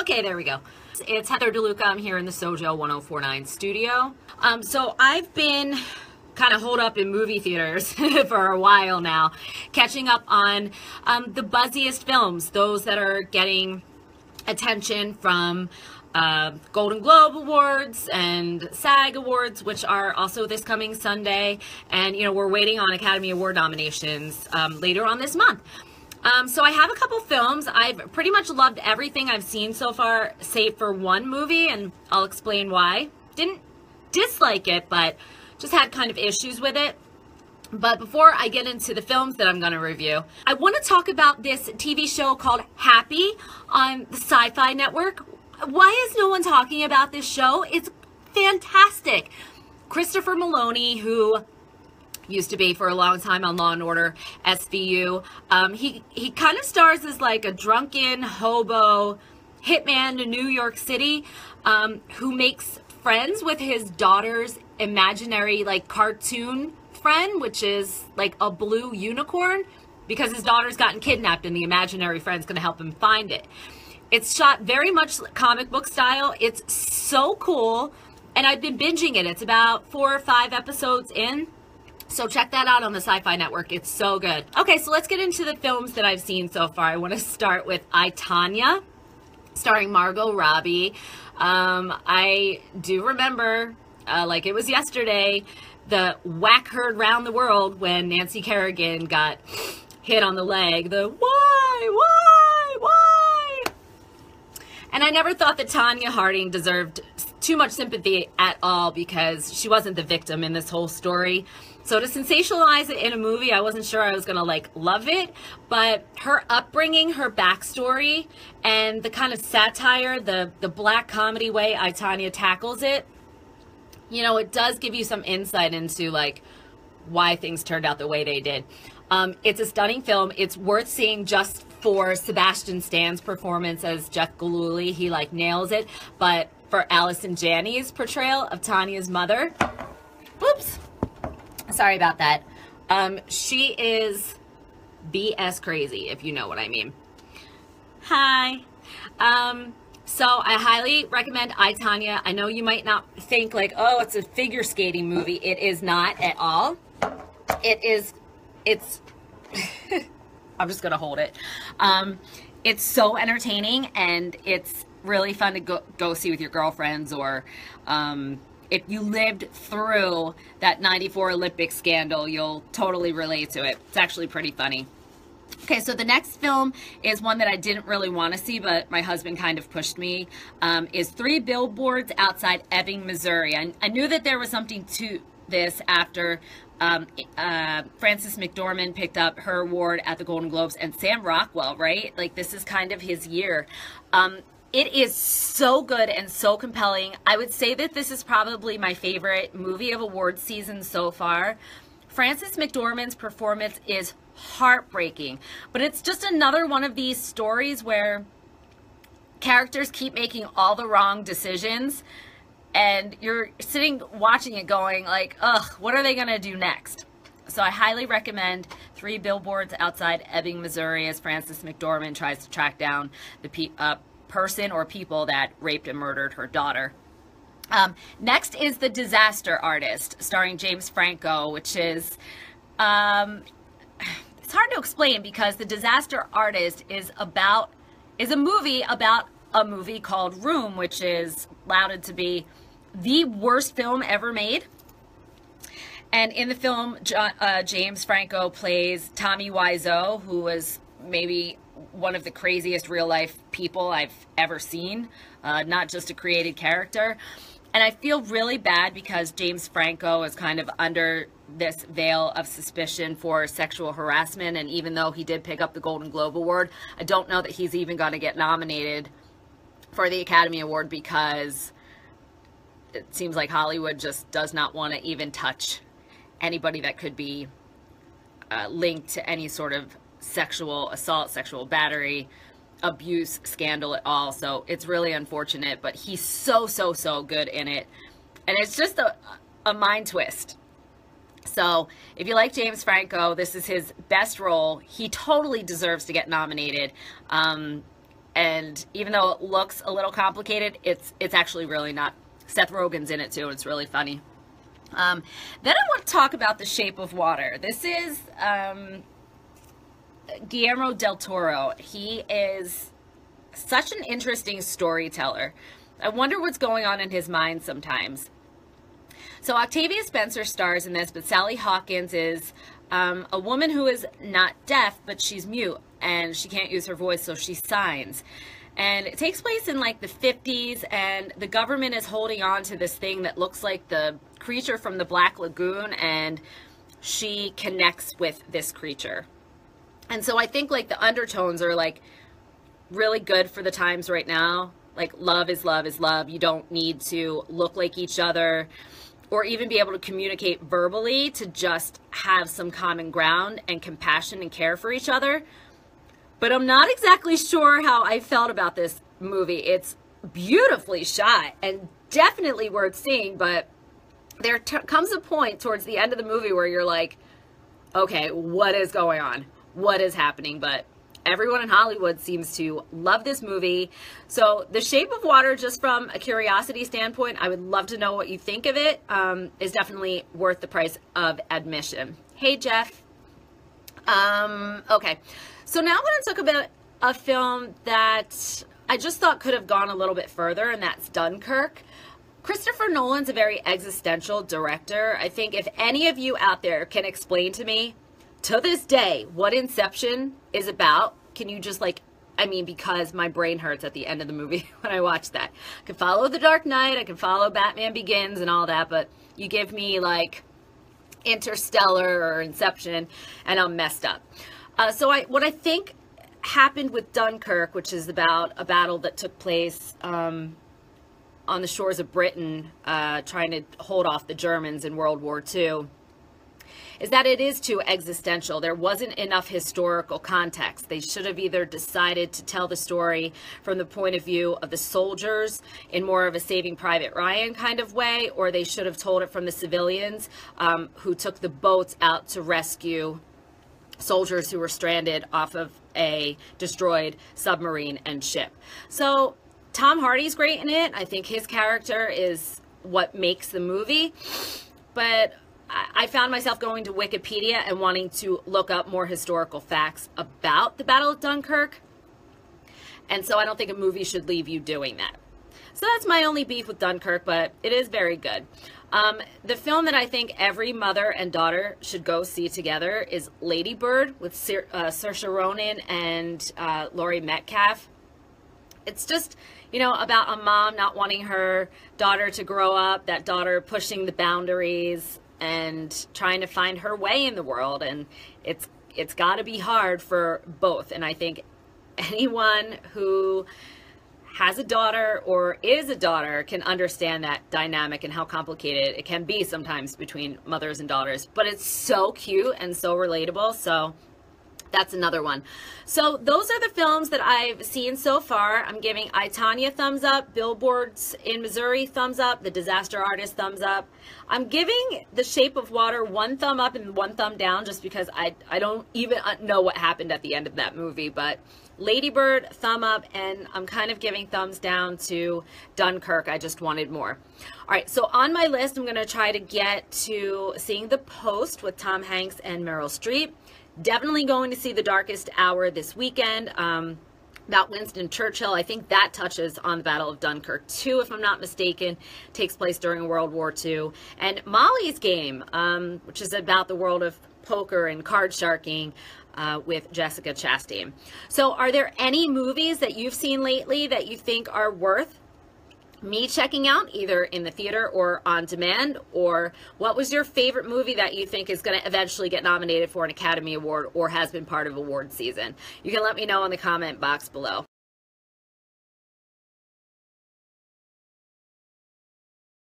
Okay, there we go. It's Heather DeLuca. I'm here in the SoJO 1049 studio. So I've been kind of holed up in movie theaters for a while now, catching up on the buzziest films, those that are getting attention from Golden Globe Awards and SAG Awards, which are also this coming Sunday. And, you know, we're waiting on Academy Award nominations later on this month. So I have a couple films. I've pretty much loved everything I've seen so far, save for one movie, and I'll explain why. Didn't dislike it, but just had kind of issues with it. But before I get into the films that I'm going to review, I want to talk about this TV show called Happy on the Sci-Fi Network. Why is no one talking about this show? It's fantastic. Christopher Maloney, who used to be for a long time on Law & Order SVU, he kind of stars as like a drunken hobo hitman in New York City who makes friends with his daughter's imaginary like cartoon friend, which is like a blue unicorn, because his daughter's gotten kidnapped and the imaginary friend's going to help him find it. It's shot very much comic book style. It's so cool, and I've been binging it. It's about 4 or 5 episodes in, so check that out on the Sci-Fi Network. It's so good. Okay, so let's get into the films that I've seen so far. I want to start with I, Tonya, starring Margot Robbie. I do remember, like it was yesterday, the whack heard round the world when Nancy Kerrigan got hit on the leg. The why? And I never thought that Tonya Harding deserved too much sympathy at all, because she wasn't the victim in this whole story. So to sensationalize it in a movie, I wasn't sure I was gonna like love it, but her upbringing, her backstory, and the kind of satire, the black comedy way I, Tonya tackles it, you know, it does give you some insight into like why things turned out the way they did. It's a stunning film. It's worth seeing just for Sebastian Stan's performance as Jeff Gillooly. He like nails it. But for Allison Janney's portrayal of Tanya's mother, whoops, sorry about that. She is BS crazy, if you know what I mean. Hi. So I highly recommend I, Tonya. I know you might not think like, oh, it's a figure skating movie. It is not at all. It's I'm just gonna hold it. It's so entertaining, and it's really fun to go see with your girlfriends, or if you lived through that '94 Olympic scandal, you'll totally relate to it. It's actually pretty funny. Okay, so the next film is one that I didn't really want to see, but my husband kind of pushed me, is 3 Billboards Outside Ebbing, Missouri. I knew that there was something to this after Frances McDormand picked up her award at the Golden Globes, and Sam Rockwell, right? Like, this is kind of his year. It is so good and so compelling. I would say that this is probably my favorite movie of awards season so far. Frances McDormand's performance is heartbreaking, but it's just another one of these stories where characters keep making all the wrong decisions, and you're sitting watching it going like, ugh, what are they gonna do next? So I highly recommend 3 Billboards Outside Ebbing, Missouri, as Frances McDormand tries to track down the person or people that raped and murdered her daughter. Next is The Disaster Artist, starring James Franco, which is, it's hard to explain, because The Disaster Artist is a movie about a movie called Room, which is lauded to be the worst film ever made. And in the film, James Franco plays Tommy Wiseau, who was maybe one of the craziest real-life people I've ever seen, not just a created character. And I feel really bad because James Franco is kind of under this veil of suspicion for sexual harassment, and even though he did pick up the Golden Globe Award, I don't know that he's even going to get nominated for the Academy Award, because it seems like Hollywood just does not want to even touch anybody that could be linked to any sort of sexual assault, sexual battery, abuse scandal at all. So it's really unfortunate, but he's so good in it, and it's just a mind twist. So if you like James Franco, this is his best role. He totally deserves to get nominated. And even though it looks a little complicated, it's actually really not. Seth Rogen's in it too, and it's really funny. Then I want to talk about The Shape of Water. This is Guillermo del Toro. He is such an interesting storyteller. I wonder what's going on in his mind sometimes. So Octavia Spencer stars in this, but Sally Hawkins is a woman who is not deaf, but she's mute, and she can't use her voice, so she signs. And it takes place in like the 50s, and the government is holding on to this thing that looks like the creature from the Black Lagoon, and she connects with this creature. And so I think like the undertones are like really good for the times right now. Like love is love is love. You don't need to look like each other or even be able to communicate verbally to just have some common ground and compassion and care for each other. But I'm not exactly sure how I felt about this movie. It's beautifully shot and definitely worth seeing, but there comes a point towards the end of the movie where you're like, okay, what is going on? What is happening? But everyone in Hollywood seems to love this movie. So The Shape of Water, just from a curiosity standpoint, I would love to know what you think of it, is definitely worth the price of admission. Hey, Jeff. Okay. So now I'm going to talk about a film that I just thought could have gone a little bit further, and that's Dunkirk. Christopher Nolan's a very existential director. I think if any of you out there can explain to me, to this day, what Inception is about, can you just like, I mean, because my brain hurts at the end of the movie when I watch that. I can follow The Dark Knight, I can follow Batman Begins and all that, but you give me like Interstellar or Inception and I'm messed up. What I think happened with Dunkirk, which is about a battle that took place on the shores of Britain, trying to hold off the Germans in World War II, is that it is too existential. There wasn't enough historical context. They should have either decided to tell the story from the point of view of the soldiers in more of a Saving Private Ryan kind of way, or they should have told it from the civilians who took the boats out to rescue soldiers who were stranded off of a destroyed submarine and ship. So Tom Hardy's great in it. I think his character is what makes the movie. But I found myself going to Wikipedia and wanting to look up more historical facts about the Battle of Dunkirk. And so I don't think a movie should leave you doing that. So that's my only beef with Dunkirk, but it is very good. The film that I think every mother and daughter should go see together is Lady Bird with Saoirse Ronan and Laurie Metcalf. It's just, you know, about a mom not wanting her daughter to grow up, that daughter pushing the boundaries and trying to find her way in the world. And it's got to be hard for both. And I think anyone who has a daughter or is a daughter can understand that dynamic and how complicated it can be sometimes between mothers and daughters. But it's so cute and so relatable. So that's another one. So those are the films that I've seen so far. I'm giving I, Tonya thumbs up, Billboards in Missouri thumbs up, The Disaster Artist thumbs up. I'm giving The Shape of Water 1 thumb up and 1 thumb down just because I don't even know what happened at the end of that movie. But Lady Bird, thumb up, and I'm kind of giving thumbs down to Dunkirk. I just wanted more. All right, so on my list, I'm going to try to get to seeing The Post with Tom Hanks and Meryl Streep. Definitely going to see The Darkest Hour this weekend, about Winston Churchill. I think that touches on the Battle of Dunkirk too, if I'm not mistaken. Takes place during World War II. And Molly's Game, which is about the world of poker and card sharking, with Jessica Chastain. So are there any movies that you've seen lately that you think are worth me checking out, either in the theater or on demand? Or what was your favorite movie that you think is going to eventually get nominated for an Academy Award or has been part of award season? You can let me know in the comment box below.